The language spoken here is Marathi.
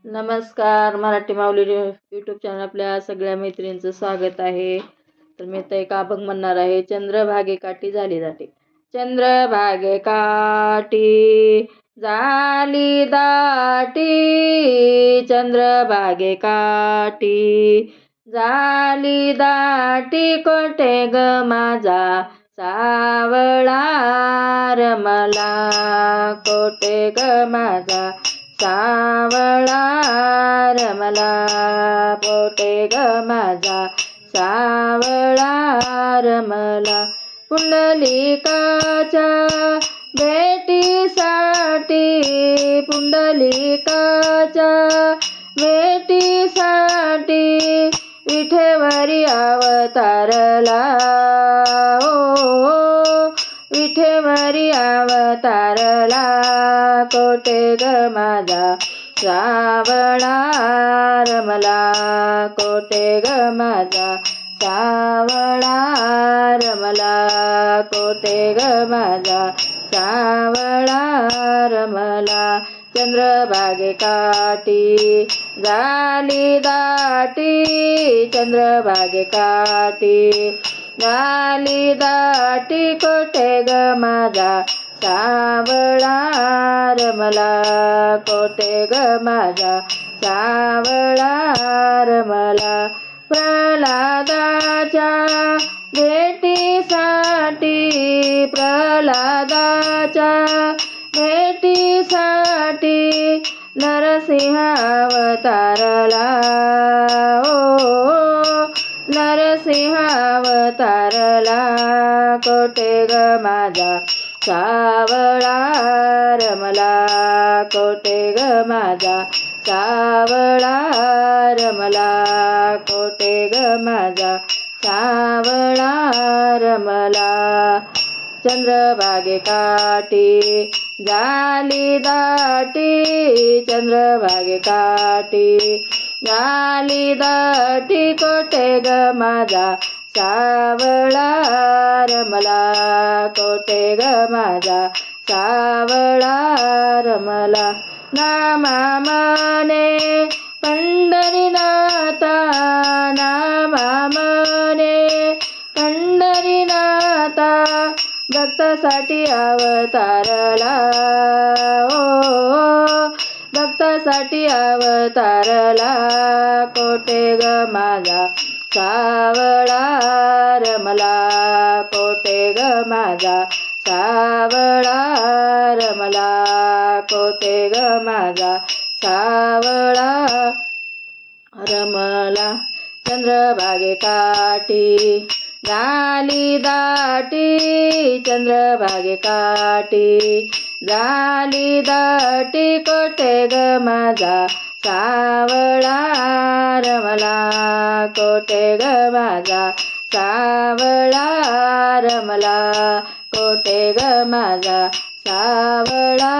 नमस्कार. मराठी माऊली यूट्यूब चॅनल आपल्या सगळ्या मैत्रिणींचं स्वागत आहे. तर मी आता एक अभंग म्हणणार आहे. चंद्रभागे काठी झाली दाटी. चंद्रभागे काठी झाली दाटी, चंद्रभागे काठी झाली दाटी, कोठे ग माझा सावळा रमला, कोठे ग माझा सावळा रमला, पोटे ग माझा सावळा रमला. पुंडलिकाच्या भेटीसाठी, पुंडलिकाच्या भेटीसाठी विठेवरी अवतारला, ओ विठेवरी अवतारला, कोठे ग माझा सावळा रमला, कोठे ग माझा सावळा रमला, कोठे ग माझा सावळा रमला. चंद्रभागे काठी झाली दाटी, चंद्रभागे काठी झाली दाटी, कोठे ग माझा सावळा रमला, कोठे ग माझा सावळा रमला. प्रल्हादाच्या भेटीसाठी, प्रल्हादाच्या भेटीसाठी नरसिंह अवतारला, ओ नरसिंह अवतारला, कोठे ग माझा सावळा रमला, कोठे ग माझा सावळा रमला, कोठे ग माझा सावळा रमला. चंद्रभागे काठी झाली दाटी, चंद्रभागे काठी झाली दाटी, कोठे ग माझा सावळा रमला, कोठे ग माझा सावळा रमला. नामा म्हणे पंढरीनाथा, नामा म्हणे पंढरीनाथा, भक्तासाठी अवतारला, ओ भक्तासाठी अवतारला, कोठे ग माझा सावळा रमला, कोठे ग माझा सावळा रमला, कोठे ग माझा सावळा रमला. चंद्रभागे काठी झाली दाटी, चंद्रभागे काठी झाली दाटी, कोठे ग माझा सावळा रमला, कोठे ग माझा सावळा रमला, कोठे ग माझा सावळा